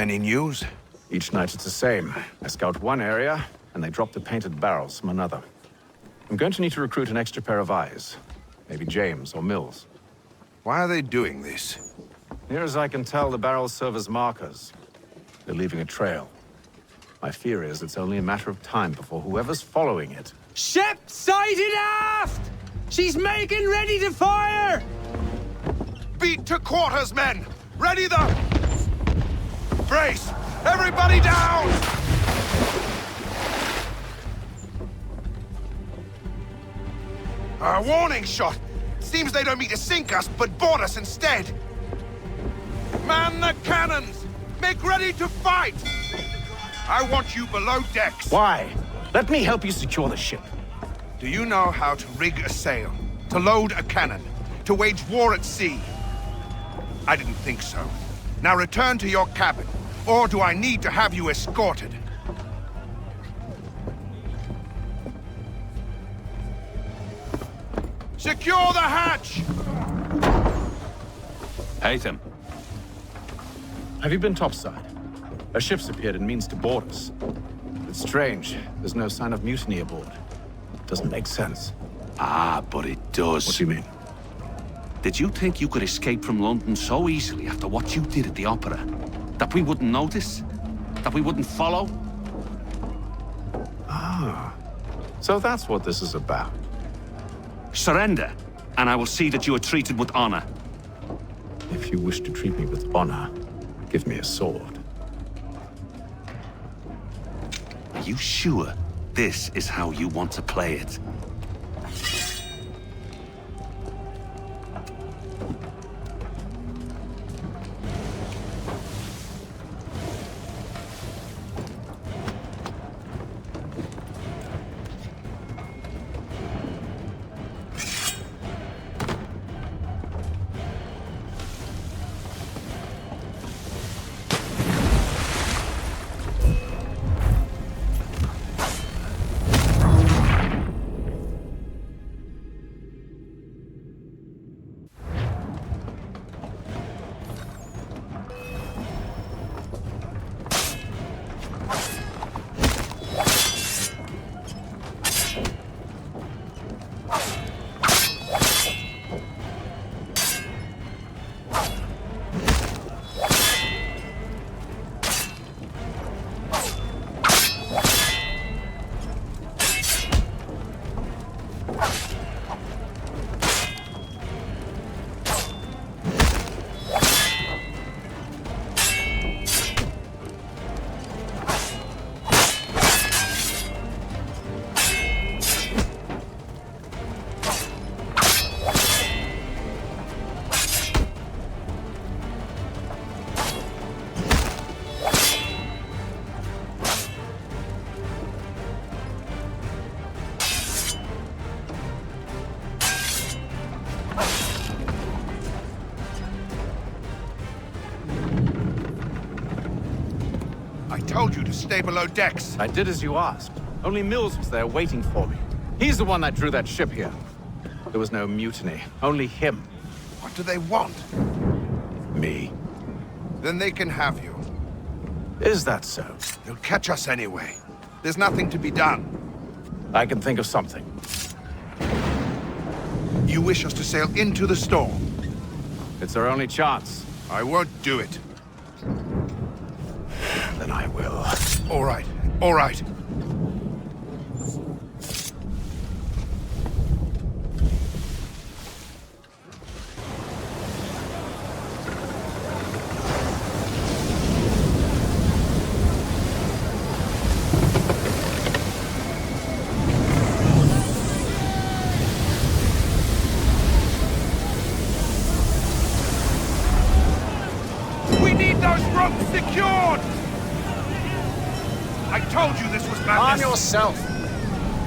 Any news? Each night it's the same. I scout one area, and they drop the painted barrels from another. I'm going to need to recruit an extra pair of eyes. Maybe James or Mills. Why are they doing this? Near as I can tell, the barrels serve as markers. They're leaving a trail. My fear is it's only a matter of time before whoever's following it... Ship sighted aft! She's making ready to fire! Beat to quarters, men! Ready the... Brace! Everybody down! A warning shot! Seems they don't mean to sink us, but board us instead! Man the cannons! Make ready to fight! I want you below decks. Why? Let me help you secure the ship. Do you know how to rig a sail? To load a cannon? To wage war at sea? I didn't think so. Now return to your cabin. Or do I need to have you escorted? Secure the hatch! Haytham. Have you been topside? A ship's appeared and means to board us. It's strange. There's no sign of mutiny aboard. Doesn't make sense. Ah, but it does. What do you mean? Did you think you could escape from London so easily after what you did at the opera? That we wouldn't notice? That we wouldn't follow? Ah. So that's what this is about. Surrender, and I will see that you are treated with honor. If you wish to treat me with honor, give me a sword. Are you sure this is how you want to play it? I told you to stay below decks. I did as you asked. Only Mills was there waiting for me. He's the one that drew that ship here. There was no mutiny, only him. What do they want? Me. Then they can have you. Is that so? They'll catch us anyway. There's nothing to be done. I can think of something. You wish us to sail into the storm? It's our only chance. I won't do it. Then I will. All right, all right. We need those ropes secured! I told you this was madness! Arm yourself.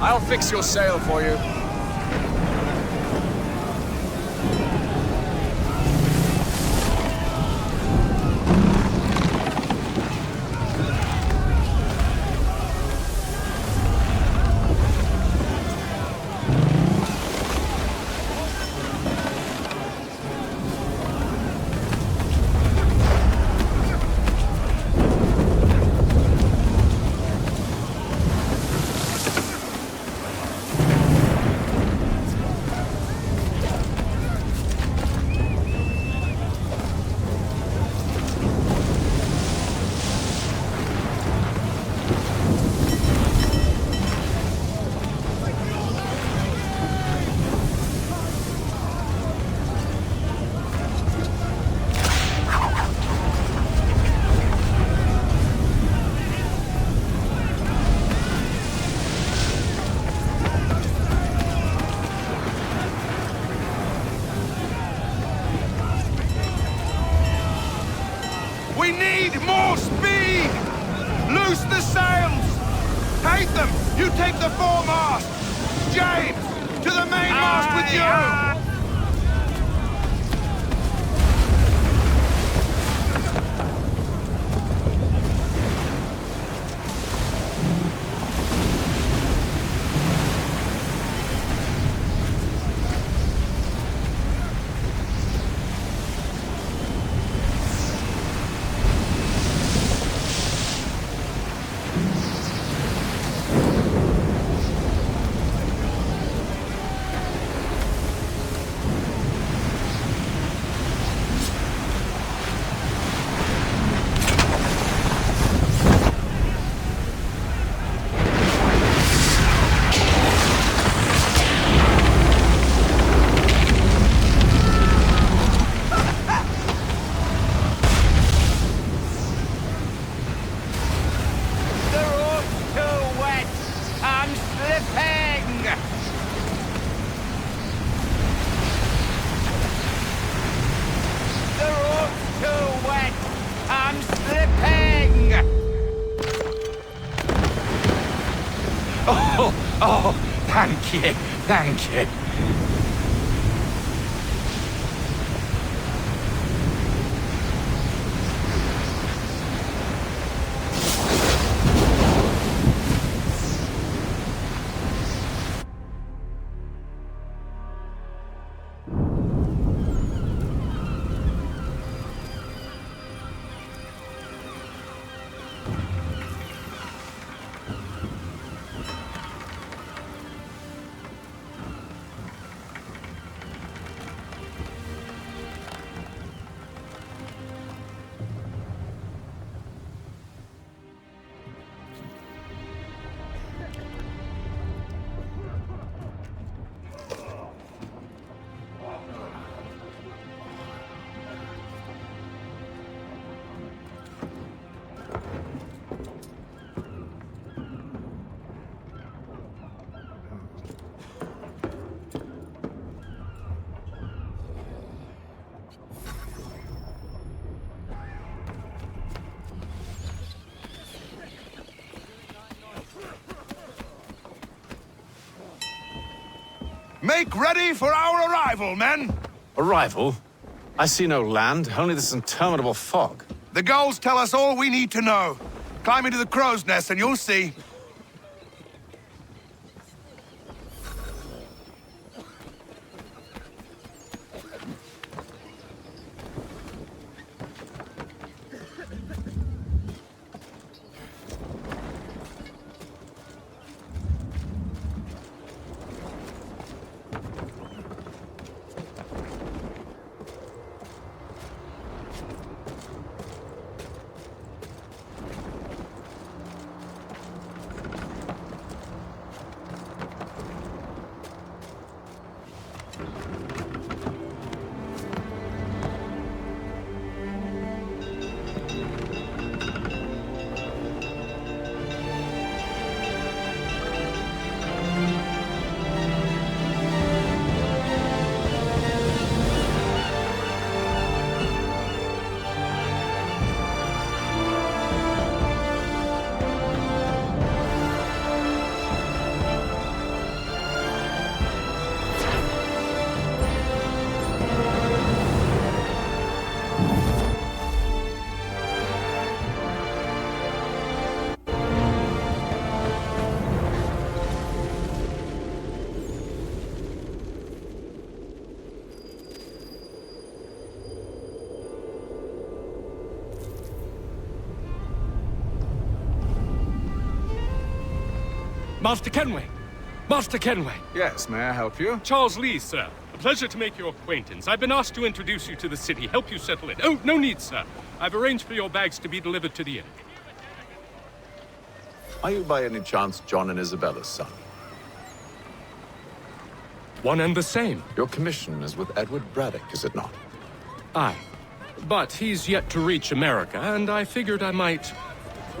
I'll fix your sail for you. them! You take the foremast! James! To the mainmast with you! Oh, thank you, thank you. Make ready for our arrival, men! Arrival? I see no land, only this interminable fog. The gulls tell us all we need to know. Climb into the crow's nest and you'll see. Master Kenway! Master Kenway! Yes, may I help you? Charles Lee, sir. A pleasure to make your acquaintance. I've been asked to introduce you to the city, help you settle in. Oh, no need, sir. I've arranged for your bags to be delivered to the inn. Are you by any chance John and Isabella's son? One and the same. Your commission is with Edward Braddock, is it not? Aye. But he's yet to reach America, and I figured I might...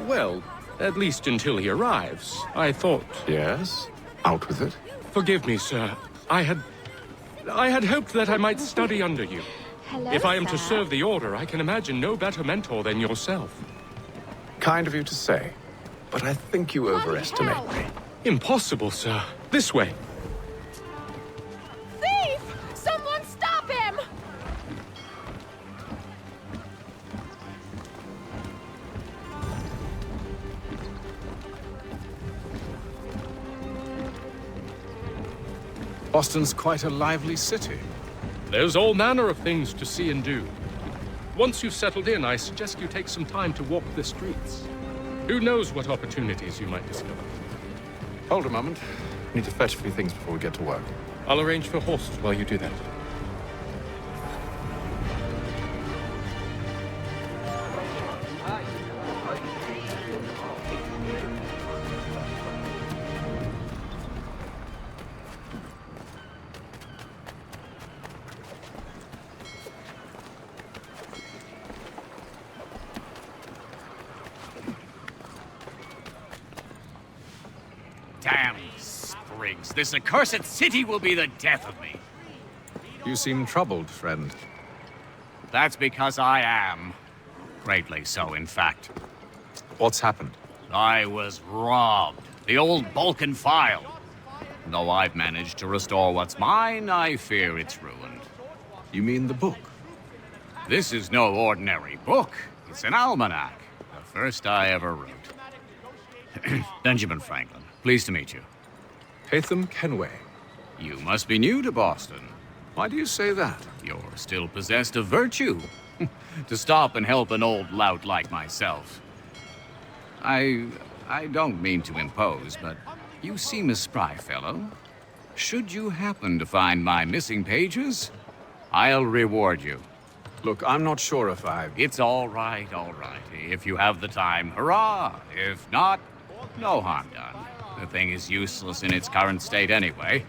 well, at least until he arrives. I thought... Yes? Out with it. Forgive me, sir. I had hoped that I might study under you. Hello, if I am to sir. serve the Order, I can imagine no better mentor than yourself. Kind of you to say. but I think you overestimate me. Impossible, sir. This way. Thief! Someone stop him! Boston's quite a lively city. There's all manner of things to see and do. Once you've settled in, I suggest you take some time to walk the streets. Who knows what opportunities you might discover. Hold a moment. Need to fetch a few things before we get to work. I'll arrange for horses while you do that. Damn Spriggs. This accursed city will be the death of me. You seem troubled, friend. That's because I am. Greatly so, in fact. What's happened? I was robbed. The old Balkan file. Though I've managed to restore what's mine, I fear it's ruined. You mean the book? This is no ordinary book. It's an almanac. The first I ever wrote. Benjamin Franklin, pleased to meet you. Hatham Kenway. You must be new to Boston. Why do you say that? You're still possessed of virtue. To stop and help an old lout like myself. I don't mean to impose, but you seem a spry fellow. Should you happen to find my missing pages, I'll reward you. Look, I'm not sure if It's all right, all right. If you have the time, hurrah! If not, no harm done. The thing is useless in its current state anyway.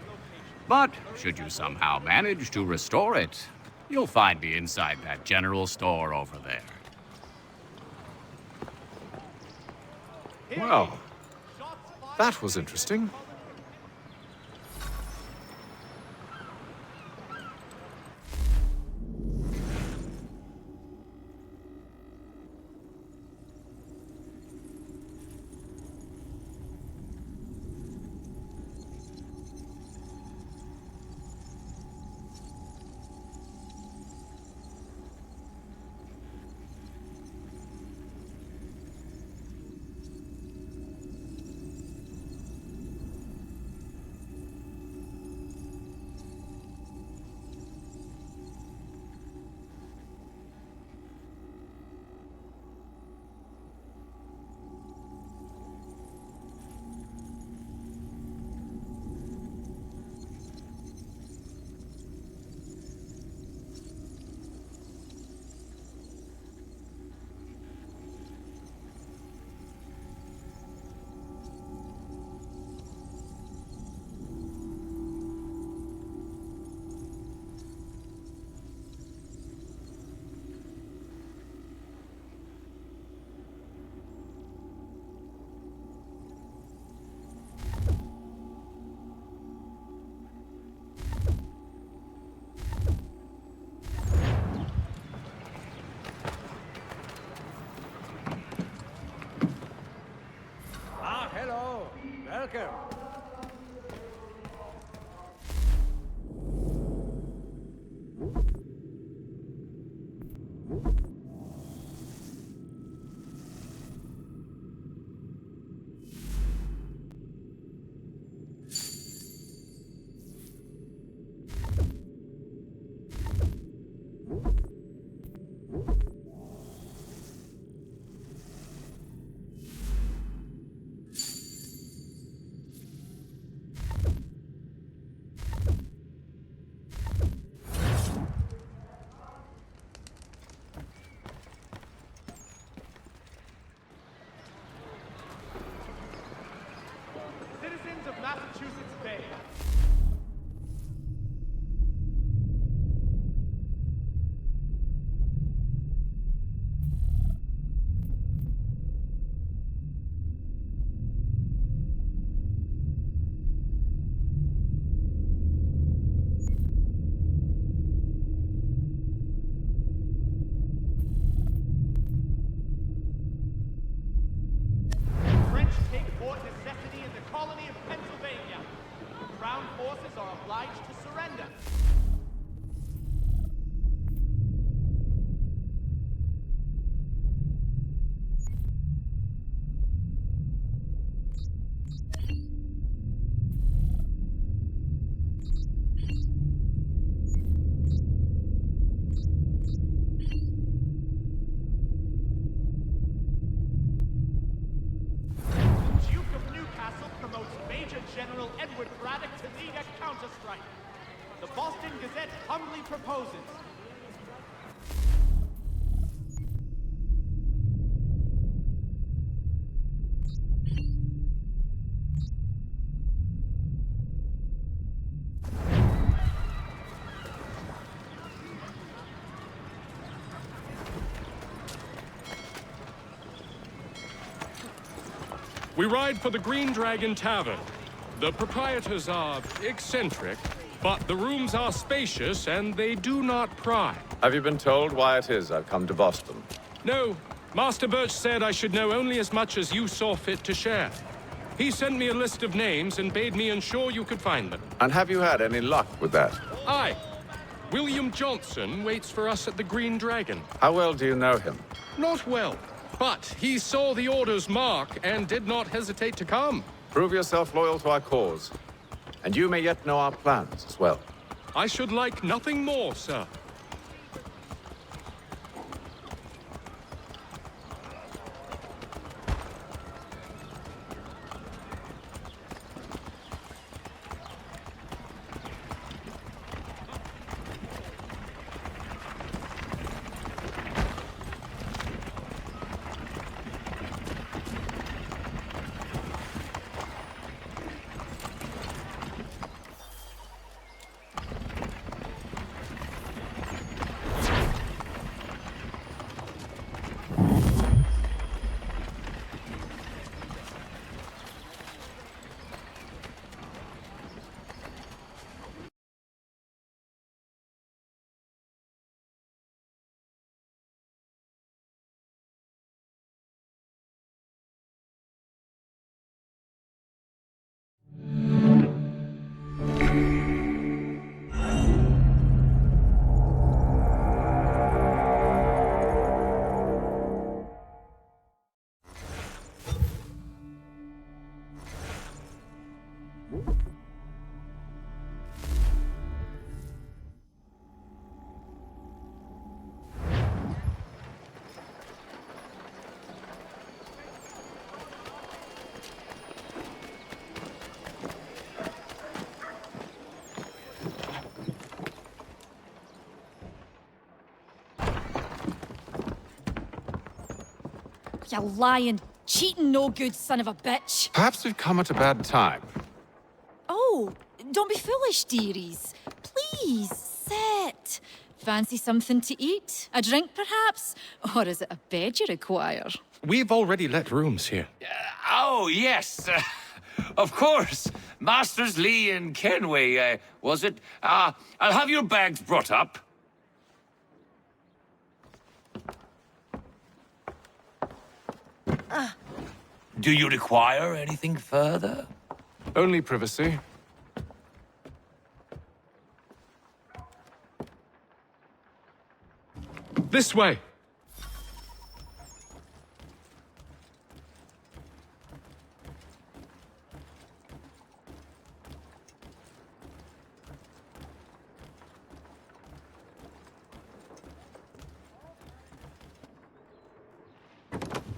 But should you somehow manage to restore it, you'll find me inside that general store over there. Well, that was interesting. Hello. Welcome. Citizens of Massachusetts Bay. French forces are obliged to surrender. General Edward Braddock to lead a counterstrike. The Boston Gazette humbly proposes. We ride for the Green Dragon Tavern. The proprietors are eccentric, but the rooms are spacious and they do not pry. Have you been told why it is I've come to Boston? No, Master Birch said I should know only as much as you saw fit to share. He sent me a list of names and bade me ensure you could find them. And have you had any luck with that? Aye. William Johnson waits for us at the Green Dragon. How well do you know him? Not well, but he saw the order's mark and did not hesitate to come. Prove yourself loyal to our cause, and you may yet know our plans as well. I should like nothing more, sir. You lying, cheating, no good son of a bitch. Perhaps we've come at a bad time. Oh, don't be foolish, dearies. Please, sit. Fancy something to eat? A drink, perhaps? Or is it a bed you require? We've already let rooms here. Oh, yes. Of course. Masters Lee and Kenway, was it? I'll have your bags brought up. Do you require anything further? Only privacy. This way.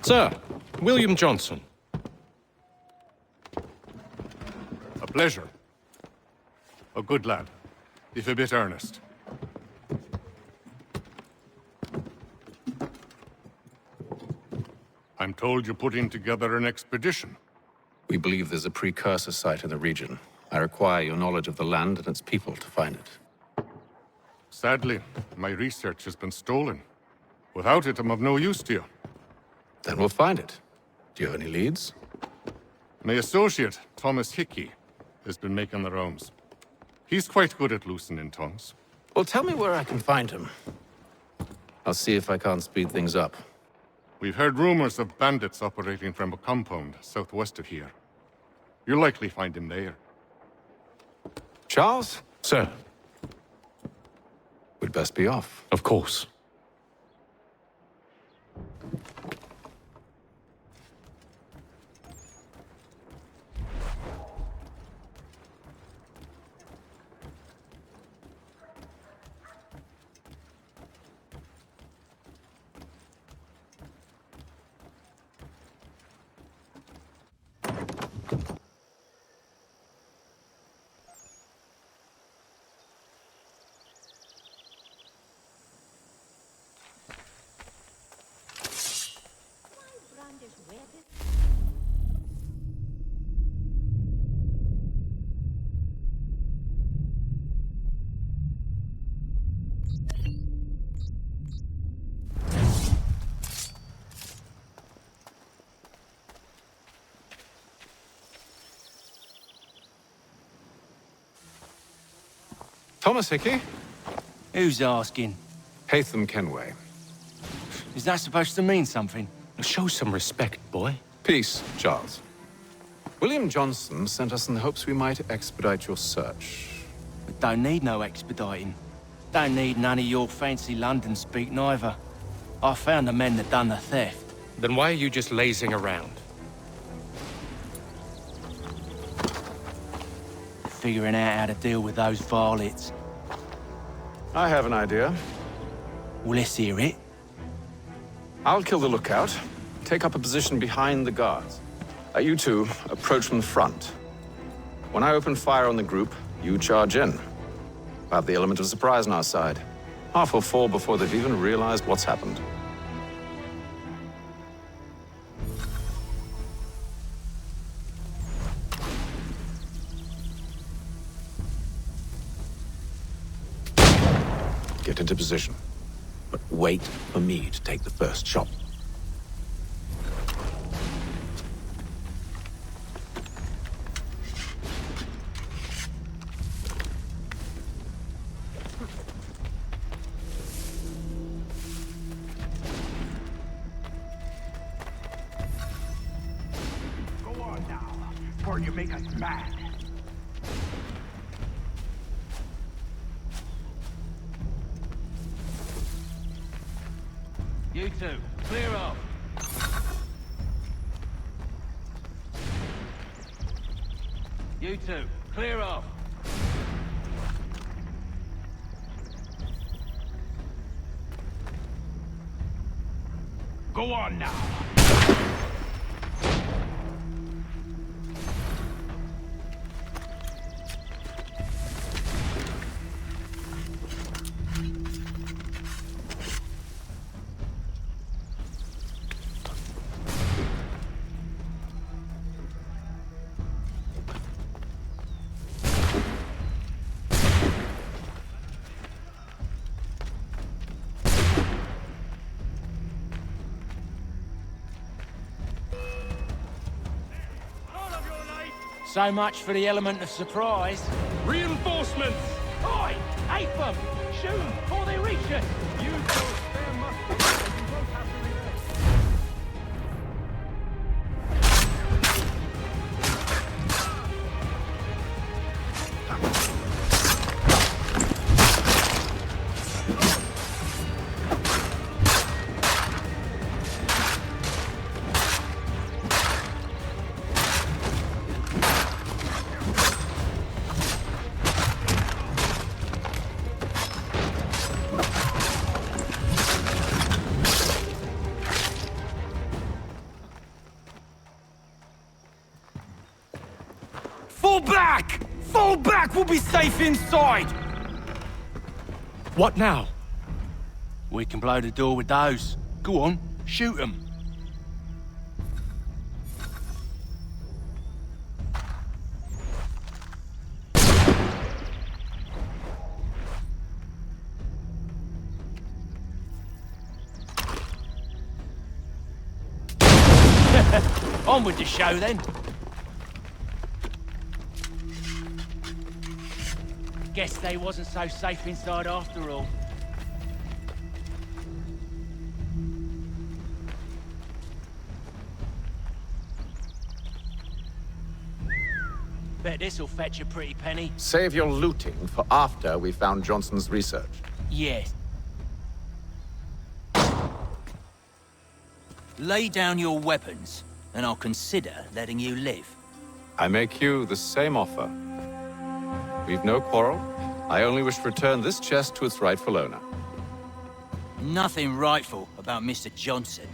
Sir, William Johnson. A pleasure. A good lad, if a bit earnest. I'm told you're putting together an expedition. We believe there's a precursor site in the region. I require your knowledge of the land and its people to find it. Sadly, my research has been stolen. Without it, I'm of no use to you. Then we'll find it. Do you have any leads? My associate, Thomas Hickey, has been making the rounds. He's quite good at loosening tongues. Well, tell me where I can find him. I'll see if I can't speed things up. We've heard rumors of bandits operating from a compound southwest of here. You'll likely find him there. Charles, Sir, we'd best be off. of course. Thomas Hickey? Who's asking? Haytham Kenway. Is that supposed to mean something? Show some respect, boy. Peace, Charles. William Johnson sent us in the hopes we might expedite your search. We don't need no expediting. Don't need none of your fancy London speak neither. I found the men that done the theft. Then why are you just lazing around? Figuring out how to deal with those varlets. I have an idea. Well, let's hear it. I'll kill the lookout, take up a position behind the guards. You two approach from the front. When I open fire on the group, you charge in. We'll have the element of surprise on our side. Half will fall before they've even realized what's happened. Get into position, but wait for me to take the first shot. Go on now, before you make us mad. You two, clear off. You two, clear off. Go on now. So much for the element of surprise. Reinforcements! Oi! Ape them! Shoot before they reach us! You those spare muskets, and you won't have to reload. Fall back! Fall back! We'll be safe inside! What now? We can blow the door with those. Go on, shoot them. On with the show then. Guess they wasn't so safe inside after all. Bet this'll fetch a pretty penny. Save your looting for after we found Johnson's research. Yes. Lay down your weapons, and I'll consider letting you live. I make you the same offer. We've no quarrel. I only wish to return this chest to its rightful owner. Nothing rightful about Mr. Johnson.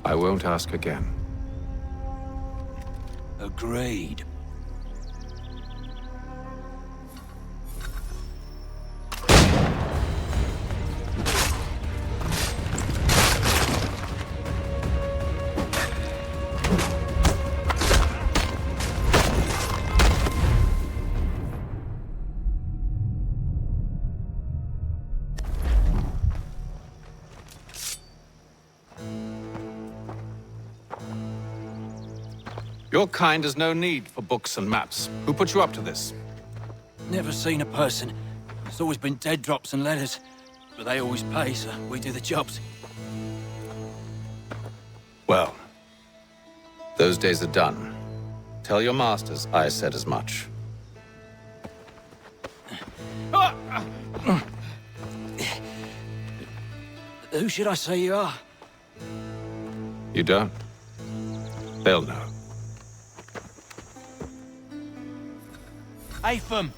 I won't ask again. Agreed. Your kind has no need for books and maps. Who put you up to this? Never seen a person. It's always been dead drops and letters. But they always pay, so we do the jobs. Well, those days are done. Tell your masters I said as much. Who should I say you are? You don't? They'll know. Atham,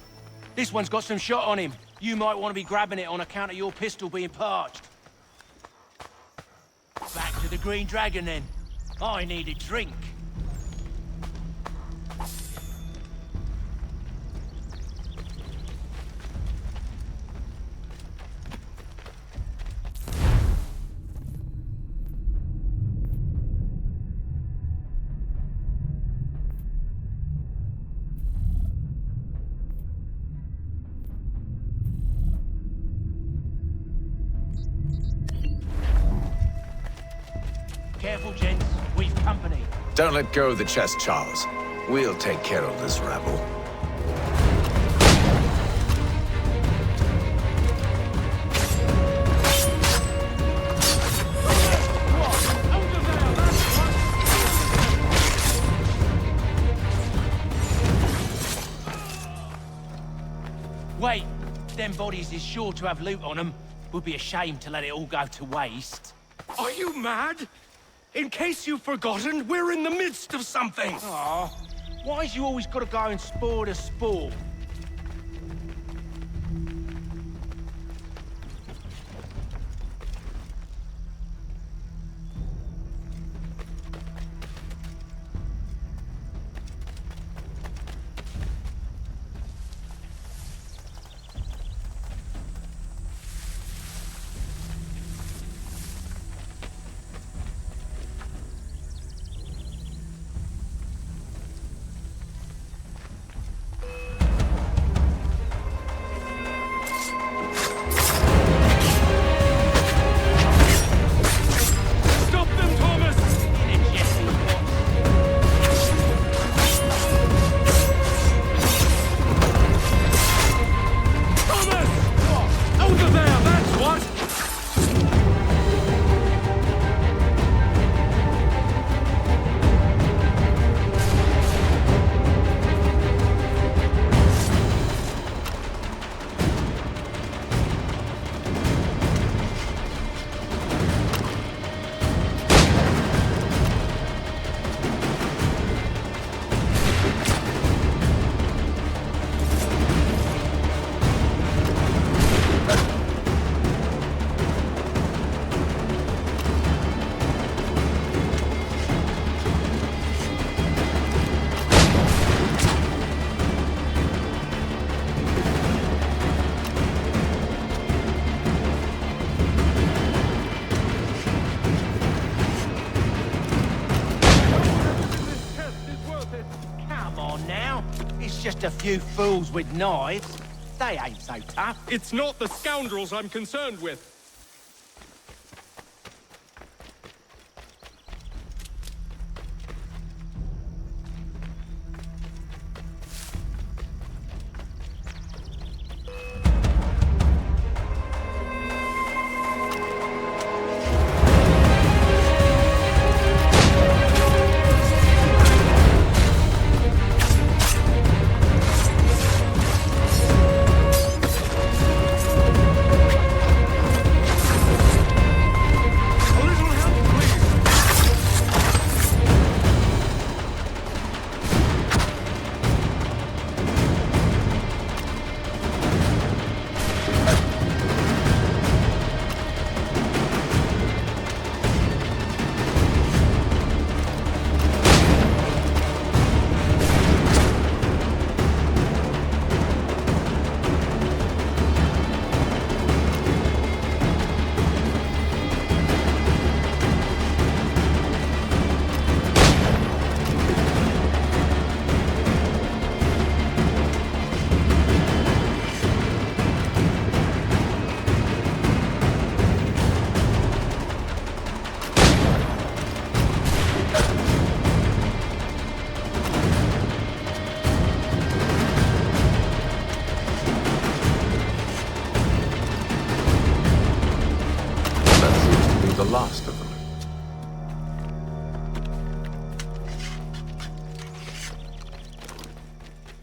this one's got some shot on him. You might want to be grabbing it on account of your pistol being parched. Back to the Green Dragon, then. I need a drink. Careful, gents. We've company. Don't let go of the chest, Charles. We'll take care of this rabble. Wait, them bodies is sure to have loot on them. Would be a shame to let it all go to waste. Are you mad? In case you've forgotten, we're in the midst of something! Aw, why's you always gotta go and spoil the sport? Just a few fools with knives. They ain't so tough. It's not the scoundrels I'm concerned with.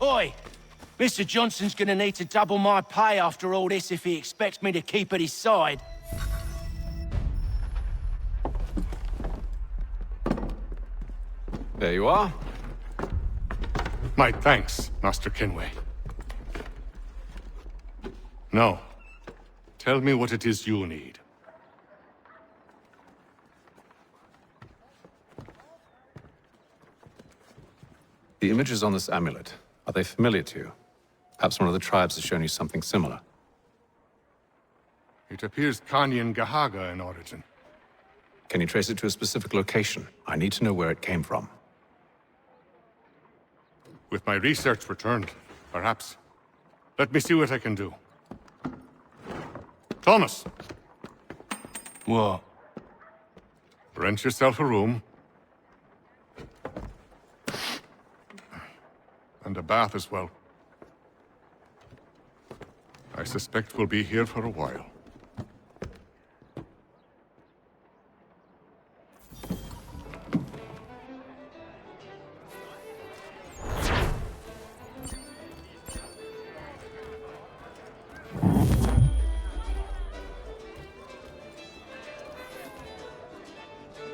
Oi! Mr. Johnson's gonna need to double my pay after all this if he expects me to keep at his side. There you are. My thanks, Master Kenway. Now, tell me what it is you need. The images on this amulet, are they familiar to you? Perhaps one of the tribes has shown you something similar. It appears Kanyan Gahaga in origin. Can you trace it to a specific location? I need to know where it came from. With my research returned, perhaps. Let me see what I can do. Thomas! What? Rent yourself a room. And a bath as well. I suspect we'll be here for a while.